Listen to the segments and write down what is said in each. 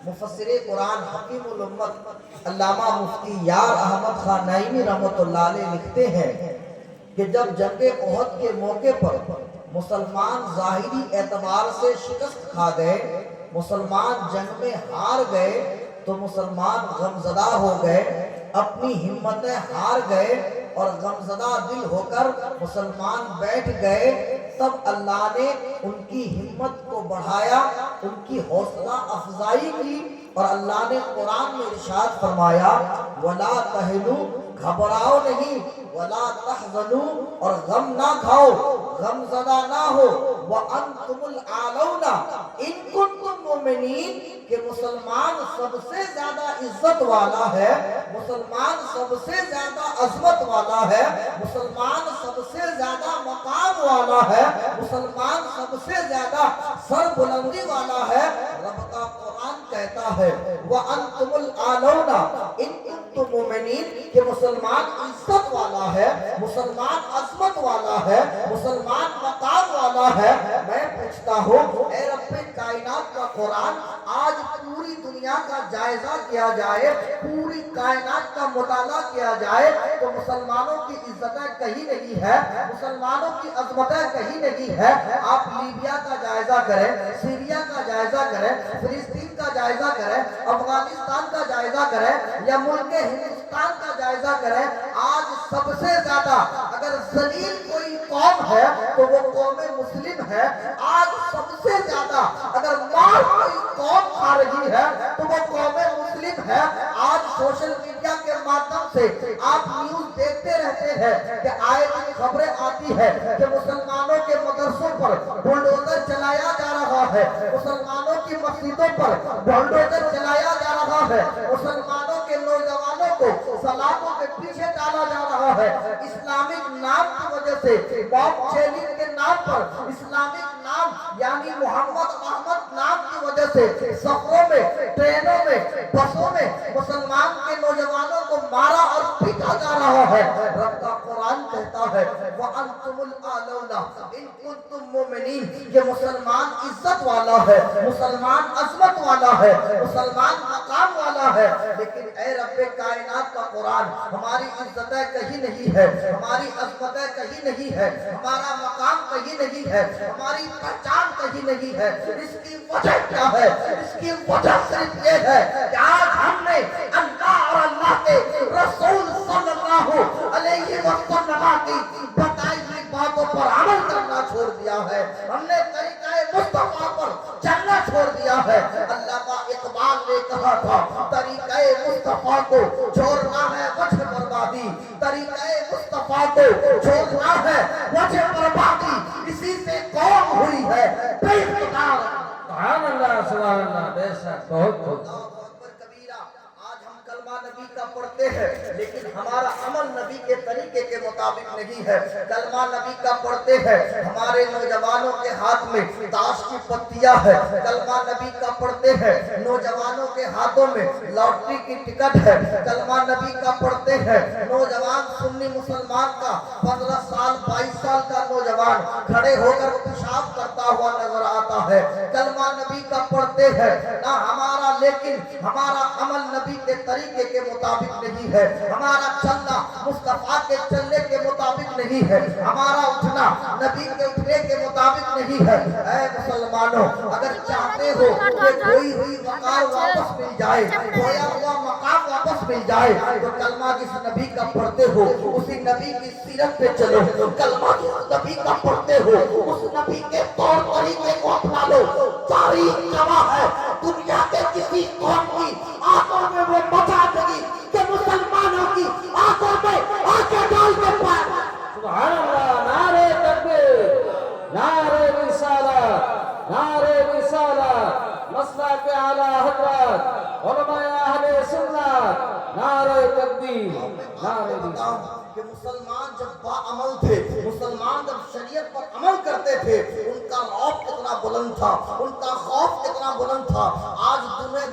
مفسر قرآن حکیم الامت علامہ مفتی یار احمد خان نعیمی رحمۃ اللہ علیہ لکھتے ہیں کہ جب جنگ احد کے موقع پر مسلمان ظاہری اعتبار سے شکست کھا گئے، مسلمان جنگ میں ہار گئے، تو مسلمان غمزدہ ہو گئے، اپنی ہمتیں ہار گئے اور غمزدہ دل ہو کر مسلمان بیٹھ گئے، تب اللہ نے ان کی ہمت کو بڑھایا، ان کی حوصلہ افزائی کی، اور اللہ نے قرآن میں ارشاد فرمایا وَلَا تَهِنُوا، گھبراؤ نہیں، وَلَا تَحْزَنُوا، اور غم نہ کھاؤ، غم زدہ نہ ہو، وَأَنْتُمُ الْأَعْلَوْنَ إِن كُنتُم مُؤْمِنِينَ، کہ مسلمان سب سے زیادہ عزت والا ہے، مسلمان سب سے زیادہ عظمت والا ہے، مسلمان سب سے زیادہ مقام والا ہے، مسلمان سب سے زیادہ سر بلندی والا ہے۔ رب کا قرآن کہتا ہے وَأَنْتُمُ الْأَعْلَوْنَ إِن كُنتُم مُؤْمِنِينَ، کہ مسلمان عزت والا ہے، مسلمان عظمت والا ہے، مسلمان مقام والا ہے۔ میں پوچھتا ہوں اے رب کائنات کا قرآن، آج پوری دنیا کا جائزہ کیا جائے، پوری کائنات کا مطالعہ کیا جائے تو مسلمانوں کی عزتیں کہیں نہیں ہے، مسلمانوں کی عظمتیں کہیں نہیں ہے۔ آپ لیبیا کا جائزہ کریں، سیریا کا جائزہ کریں، فلسطین کا جائزہ کریں، افغانستان کا جائزہ کریں یا ملک ہندوستان کا جائزہ کریں، آج سب سے زیادہ اگر ذلیل کوئی قوم ہے تو وہ قوم مسلم ہے۔ آج سب سے زیادہ اگر مار کوئی قوم کھا رہی ہے تو وہ قوم مسلم ہے۔ آج سوشل میڈیا کے مادھیم سے آپ نیوز دیکھتے رہتے ہیں کہ آئے دن خبریں آتی ہے کہ مسلمانوں کے مدرسوں پر بلڈوزر چلایا جا رہا ہے، مسلمانوں کی مسجدوں پر بلڈوزر چلایا جا رہا ہے، مسلمانوں کے نوجوانوں کو سلاخوں کے پیچھے ڈالا جا رہا ہے، اسلامک نام کی وجہ سے، باب چیلنج کے نام پر، اسلامک نام یعنی محمد احمد نام کی وجہ سے سفروں میں، ٹرینوں میں، بسوں میں مسلمان کے نوجوانوں کو مارا اور پیٹا جا رہا ہے۔ رب کا قرآن کہتا ہے وَأَنْتُمُ الْأَعْلَوْنَ إِن كُنتُم مُؤْمِنِينَ، کہ مسلمان عزت والا ہے، مسلمان عظمت والا ہے، مسلمان مقام والا ہے۔ لیکن اے رب کائنات کا قرآن، ہماری عزتیں کہیں نہیں ہے، ہماری عظمتیں کہیں نہیں ہے، ہمارا مقام کہیں نہیں ہے، ہماری پہچان کہیں نہیں ہے۔ اس کی وجہ کیا ہے؟ اس کی وجہ صرف یہ ہے کہ آج ہم نے اللہ اور اللہ کے رسول صلی اللہ علیہ وسلم کی بتائی ہوئی باتوں پر عمل کرنا چھوڑ دیا ہے، ہم نے طریقہ مصطفیٰ پر چلنا چھوڑ دیا ہے۔ اللہ کا اقبال نے کہا تھا طریقہ مصطفیٰ کو چھوڑنا ہے وجہ بربادی، طریقہ مصطفیٰ کو چھوڑنا ہے وجہ بربادی، اسی سے قوم ہوئی ہے بے اقتدار۔ سبحان اللہ، سبحان اللہ، بے شک، بہت بہت آج ہم کلمہ نبی کا پڑھتے ہیں لیکن ہمارا عمل نبی کے طریقے کے مطابق نہیں ہے۔ کلمہ نبی کا پڑھتے ہیں، ہمارے نوجوانوں کے ہاتھ میں تاش کی پتیاں ہے۔ کلمہ نبی کا پڑھتے ہیں، نوجوانوں کے ہاتھوں میں لاٹری کی ٹکٹ ہے۔ کلمہ نبی کا پڑھتے ہیں، نوجوان سنی مسلمان کا 15 سال 22 سال کا نوجوان کھڑے ہو کر پیشاب کرتا ہوا نظر آتا ہے۔ کلمہ نبی کا پڑھتے ہیں نہ ہمارا، لیکن ہمارا عمل نبی کے طریقے کے مطابق نہیں ہے، ہمارا چلنا مصطفیٰ کے چلنے کے مطابق نہیں ہے، ہمارا اٹھنا نبی کے اٹھنے کے مطابق نہیں ہے۔ اے مسلمانوں، اگر چاہتے ہو کہ کوئی ہوئی وقار واپس مل جائے، کھویا ہوا مقام واپس مل جائے، تو کلمہ جس نبی کا پڑھتے ہو اسی نبی کی سیرت پہ چلو، کلمہ جس نبی کا پڑھتے ہو اس نبی کے طور طریقے کو اپنا لو۔ تاریخ گواہ ہے دنیا کے کسی قوم کی آنکھوں میں وہ بتا دگی کہ مسلمانوں کی آنکھوں میں آنکھیں ڈال کے پائے۔ سبحان اللہ، نعرہ تکبیر، نعرہ رسالت، نعرہ رسالت، مسلک اعلی حضرت علماء اہل سنت، نعرہ تکبیر، نعرہ رسالت۔ کہ مسلمان جب باعمل تھے، مسلمان جب شریعت پر عمل کرتے تھے، ان کا رعب کتنا بلند تھا، ان کا خوف کتنا بلند تھا۔ آج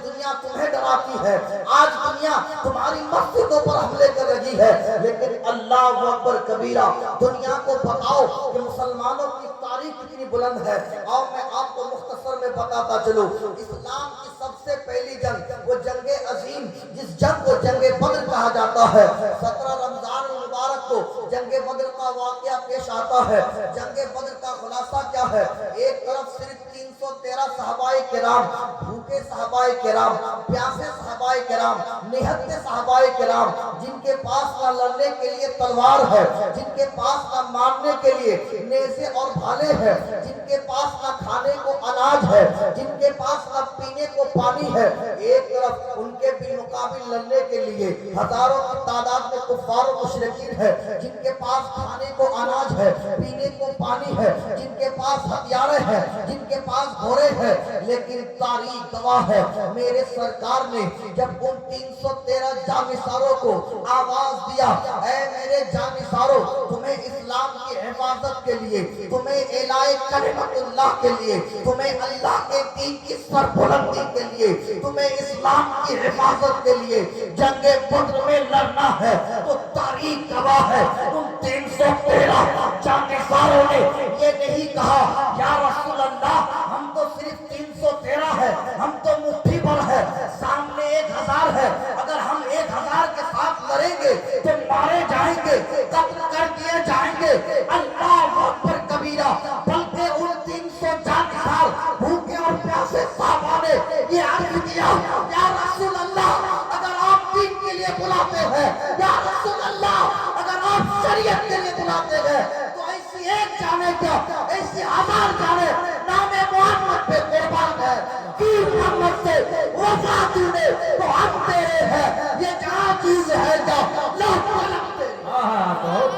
دنیا تمہیں ڈرا ڈراتی ہے, آج دنیا تمہاری مسجدوں پر حملے کر رہی ہے, لیکن اللہ اکبر کبیرہ, دنیا کو بتاؤ کہ مسلمانوں کی تاریخ کتنی بلند ہے. اور میں آپ کو مختصر میں بتاتا چلوں, اسلام کی سب سے پہلی جنگ وہ جنگ عظیم, جس جنگ کو جنگ بدر کہا جاتا ہے, 17 رمضان المبارک کو جنگ بدر کا واقعہ پیش آتا ہے. جنگ بدر کا خلاصہ کیا ہے؟ ایک طرف صرف 313 صحابہ کرام, بھوکے صحابہ کرام, پیاسے صحابہ کرام, نہتے صحابہ کرام, جن کے پاس نہ لڑنے کے لیے تلوار ہے, جن کے پاس نہ مارنے کے لیے نیزے اور بھالے ہیں, جن کے پاس نہ کھانے کو اناج ہے, جن کے پاس نہ پینے کو پانی ہے. ایک طرف ان کے بالمقابل لڑنے کے لیے ہزاروں کی تعداد میں کفار و مشرکین ہے, جن کے پاس کھانے کو اناج ہے, پینے کو پانی ہے, جن کے پاس ہتھیار ہیں, جن کے پاس گھوڑے ہیں. لیکن تاریخ گواہ ہے, میرے سرکار نے جب ان 313 جانثاروں کو آواز دیا, اے میرے جانثاروں, تمہیں اسلام کی حفاظت کے لیے, تمہیں اعلائے کلمت اللہ کے لیے, تمہیں اللہ کے دین کی سربلندی کے لیے, تمہیں اسلام کی حفاظت کے لیے جنگ بدر میں لڑنا ہے. تو تاریخ گواہ ہے, ان 313 جانثاروں نے یہ نہیں کہا یا رسول اللہ ہم تو صرف 313 ہے, ہم تو مٹھی بھر ہے, سامنے 1000 ہے, اگر ہم 1000 کے ساتھ لڑیں گے تو مارے جائیں گے, قتل کر دیے جائیں گے. اللہ اکبر کبیرہ, بلکہ ان 300 جانثار بھوکے اور پیاسے صحابہ نے یہ عرض کیا, یا رسول اللہ اگر آپ دین کے لیے بلاتے ہیں, یا رسول اللہ اگر آپ شریعت کے لیے بلاتے ہیں, تو ایسی ایک جانے کیا, ایسی 1000 جانے نام محمد پہ قربان ہے. کی محمد سے وفا تونے تو ہم تیرے ہیں, یہ جہاں چیز ہے جا لوگ قلم تیرے.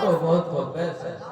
بہت بے شک.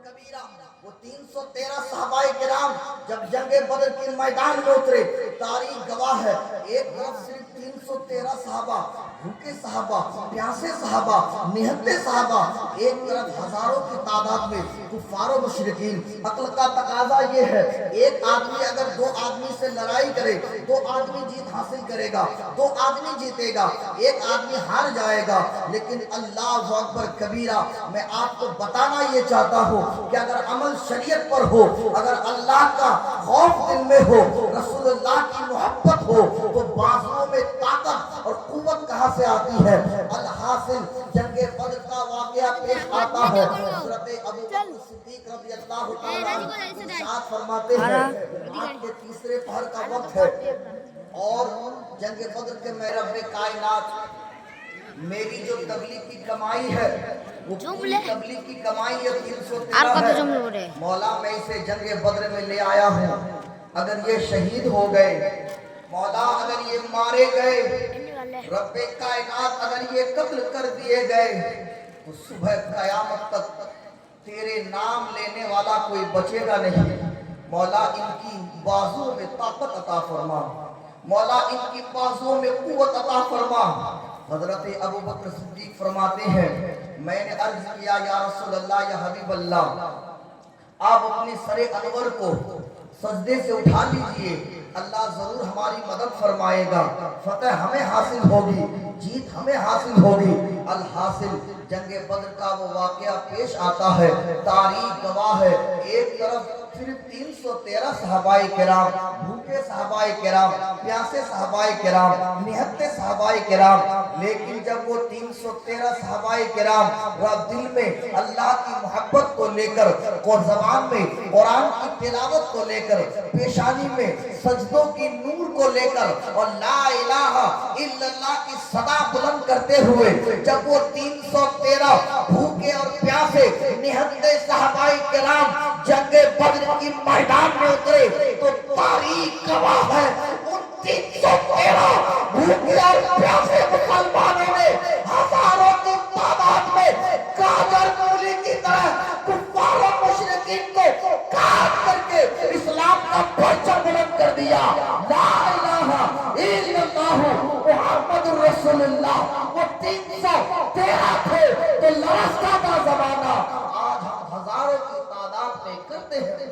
کبیرہ, وہ 313 صحابہ کرام جب جنگ بدر کے میدان میں اترے, تاریخ گواہ ہے, ایک طرف صرف 313 صحابہ, بھوکے صحابہ, پیاسے صحابہ, نہتے صحابہ, ایک طرف ہزاروں کی تعداد میں کفار و مشرکین. عقل کا تقاضا یہ ہے, ایک آدمی اگر 2 آدمی سے لڑائی کرے, 2 آدمی جیت حاصل کرے گا, 2 آدمی جیتے گا, ایک آدمی ہار جائے گا. لیکن اللہ اکبر کبیرہ, میں آپ کو بتانا یہ چاہتا ہوں کہ اگر عمل شریعت پر ہو, اگر اللہ کا خوف دل میں ہو, رسول اللہ کی محبت ہو, تو بازوؤں میں طاقت اور قوت کہاں سے آتی ہے. الحاصل جنگ بدر کا واقعہ پیش آتا ہے. حضرت ابو بکر صدیق رضی اللہ تعالیٰ ارشاد فرماتے ہیں, رات کے تیسرے پہر کا وقت ہے اور جنگ بدر کے میں رب کائنات, میری جو تبلیغ کی کمائی ہے وہ پوری تبلیغ کی کمائی ہے 313 ہے. مولا میں اسے جنگ بدر میں لے آیا ہوں, اگر یہ شہید ہو گئے, مولا اگر یہ مارے گئے, رب کائنات اگر یہ قتل کر دیے گئے, تو صبح قیامت تک تیرے نام لینے والا کوئی بچے گا نہیں. مولا ان کی بازو میں طاقت عطا فرما, مولا ان کی بازو میں قوت عطا فرما. حضرت ابو بکر صدیق فرماتے ہیں, میں نے عرض کیا یا رسول اللہ, یا حبیب اللہ, آپ اپنے سر انور کو سجدے سے اٹھا لیجئے, اللہ ضرور ہماری مدد فرمائے گا, فتح ہمیں حاصل ہوگی, جیت ہمیں حاصل ہوگی. الحاصل جنگ بدر کا وہ واقعہ پیش آتا ہے, تاریخ گواہ ہے, ایک طرف صرف 313 صحابہ کرام, بھوکے صحابہ کرام, پیاسے صحابہ کرام, نہتے صحابہ کرام. لیکن جب وہ 313 صحابہ کرام دل میں اللہ کی محبت کو لے کر, زبان میں قرآن کی تلاوت کو لے کر, پیشانی میں سجدوں کی نور کو لے کر, اور لا الہ الا اللہ کی صدا بلند کرتے ہوئے جب وہ 313 بھوکے اور پیاسے نہتے صحابہ کرام جنگ بدر کی میدان میں اترے, تو تاریخ گواہ ہے, ان 313 بھوکے اور پیاسے مسلمانوں نے ہزاروں کی تعداد میں گاجر مولی کی طرح کفار و مشرکین کو کاٹ کر کے اسلام کا پرچم بلند کر دیا. لا الہ الا اللہ محمد رسول اللہ. وہ 313 تھے تو لرزتا تھا زمانہ, آج ہم ہزاروں کی تعداد میں کرتے ہیں.